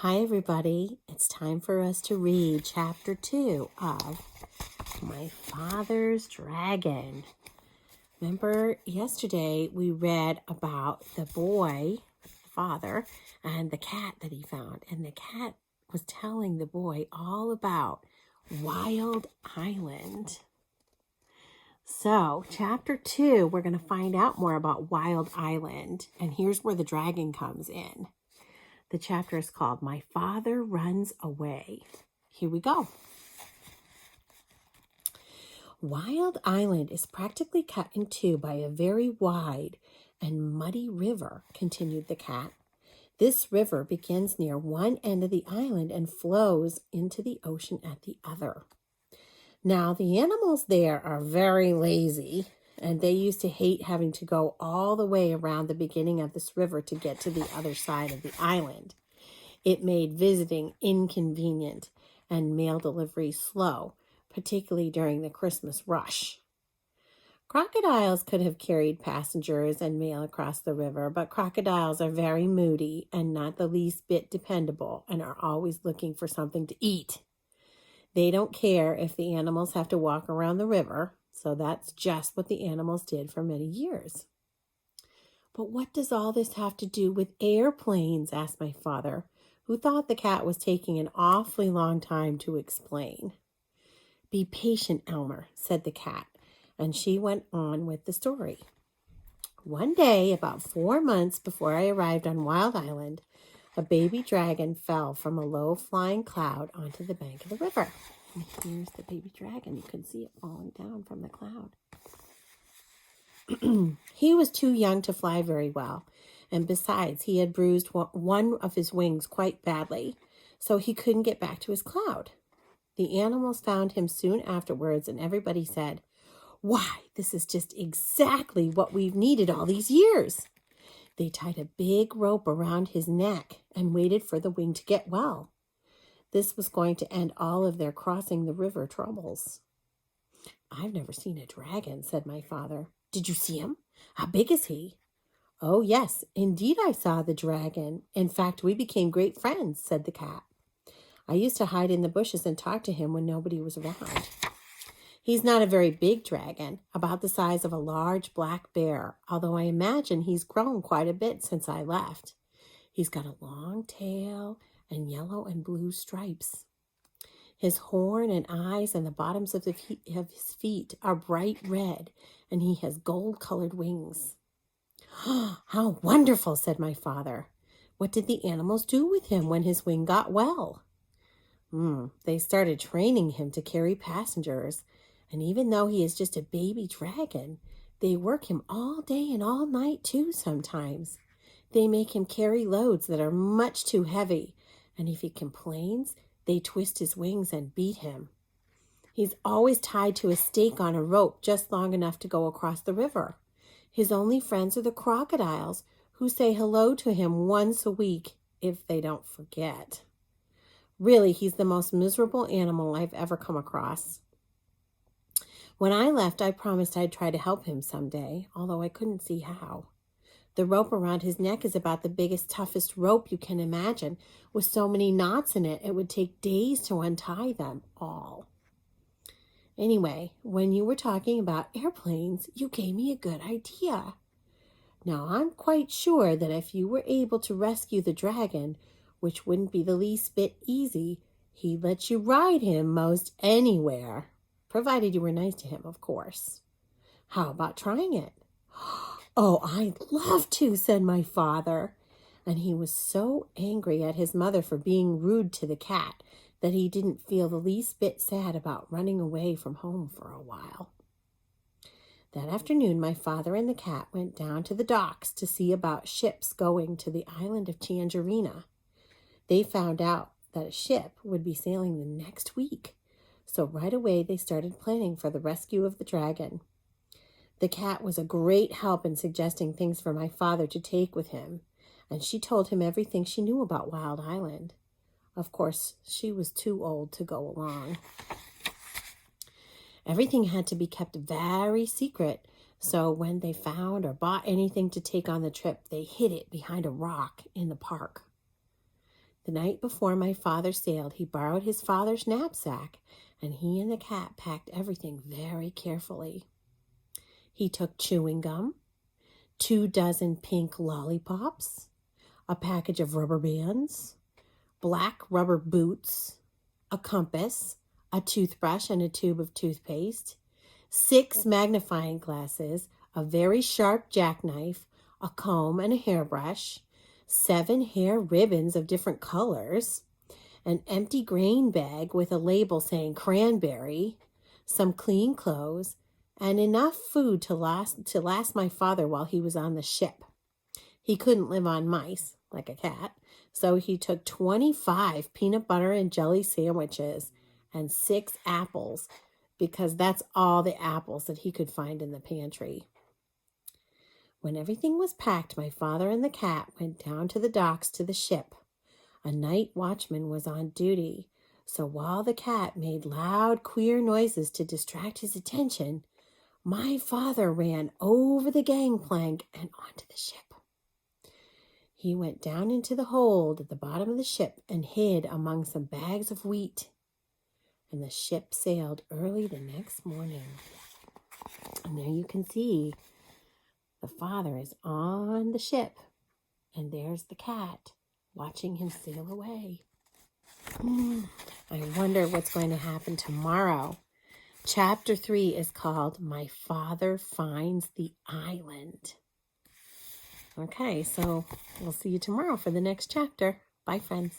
Hi, everybody. It's time for us to read chapter 2 of My Father's Dragon. Remember, yesterday we read about the boy, the father, and the cat that he found. And the cat was telling the boy all about Wild Island. So, chapter 2, we're going to find out more about Wild Island. And here's where the dragon comes in. The chapter is called My Father Runs Away. Here we go. Wild Island is practically cut in two by a very wide and muddy river, continued the cat. This river begins near one end of the island and flows into the ocean at the other. Now, the animals there are very lazy, and they used to hate having to go all the way around the beginning of this river to get to the other side of the island. It made visiting inconvenient and mail delivery slow, particularly during the Christmas rush. Crocodiles could have carried passengers and mail across the river, but crocodiles are very moody and not the least bit dependable and are always looking for something to eat. They don't care if the animals have to walk around the river, so that's just what the animals did for many years. But what does all this have to do with airplanes? Asked my father, who thought the cat was taking an awfully long time to explain. Be patient, Elmer, said the cat, and she went on with the story. One day, about 4 months before I arrived on Wild Island, a baby dragon fell from a low-flying cloud onto the bank of the river. And here's the baby dragon. You can see it falling down from the cloud. He was too young to fly very well, and besides, he had bruised one of his wings quite badly, so he couldn't get back to his cloud. The animals found him soon afterwards, and everybody said, "Why, this is just exactly what we've needed all these years." They tied a big rope around his neck and waited for the wing to get well. This was going to end all of their crossing the river troubles. "I've never seen a dragon," said my father. "Did you see him? How big is he?" "Oh, yes, indeed I saw the dragon. In fact, we became great friends," said the cat. "I used to hide in the bushes and talk to him when nobody was around. He's not a very big dragon, about the size of a large black bear, although I imagine he's grown quite a bit since I left. He's got a long tail and yellow and blue stripes. His horn and eyes and the bottoms of his feet are bright red, and he has gold-colored wings." "How wonderful," said my father. "What did the animals do with him when his wing got well?" They started training him to carry passengers, and even though he is just a baby dragon, they work him all day and all night too sometimes. They make him carry loads that are much too heavy, and if he complains, they twist his wings and beat him. He's always tied to a stake on a rope just long enough to go across the river. His only friends are the crocodiles, who say hello to him once a week if they don't forget. Really, he's the most miserable animal I've ever come across. When I left, I promised I'd try to help him someday, although I couldn't see how. The rope around his neck is about the biggest, toughest rope you can imagine. With so many knots in it, it would take days to untie them all. Anyway, when you were talking about airplanes, you gave me a good idea. Now, I'm quite sure that if you were able to rescue the dragon, which wouldn't be the least bit easy, he'd let you ride him most anywhere, provided you were nice to him, of course. How about trying it?" "Oh, I'd love to," said my father. And he was so angry at his mother for being rude to the cat that he didn't feel the least bit sad about running away from home for a while. That afternoon, my father and the cat went down to the docks to see about ships going to the island of Tangerina. They found out that a ship would be sailing the next week, so right away they started planning for the rescue of the dragon. The cat was a great help in suggesting things for my father to take with him, and she told him everything she knew about Wild Island. Of course, she was too old to go along. Everything had to be kept very secret, so when they found or bought anything to take on the trip, they hid it behind a rock in the park. The night before my father sailed, he borrowed his father's knapsack, and he and the cat packed everything very carefully. He took chewing gum, 24 pink lollipops, a package of rubber bands, black rubber boots, a compass, a toothbrush and a tube of toothpaste, 6 magnifying glasses, a very sharp jackknife, a comb and a hairbrush, 7 hair ribbons of different colors, an empty grain bag with a label saying cranberry, some clean clothes, and enough food to last my father while he was on the ship. He couldn't live on mice, like a cat, so he took 25 peanut butter and jelly sandwiches and 6 apples, because that's all the apples that he could find in the pantry. When everything was packed, my father and the cat went down to the docks to the ship. A night watchman was on duty, so while the cat made loud, queer noises to distract his attention, my father ran over the gangplank and onto the ship. He went down into the hold at the bottom of the ship and hid among some bags of wheat. And the ship sailed early the next morning. And there you can see the father is on the ship, and there's the cat watching him sail away. I wonder what's going to happen tomorrow. Chapter 3 is called My Father Finds the Island. Okay, so we'll see you tomorrow for the next chapter. Bye, friends.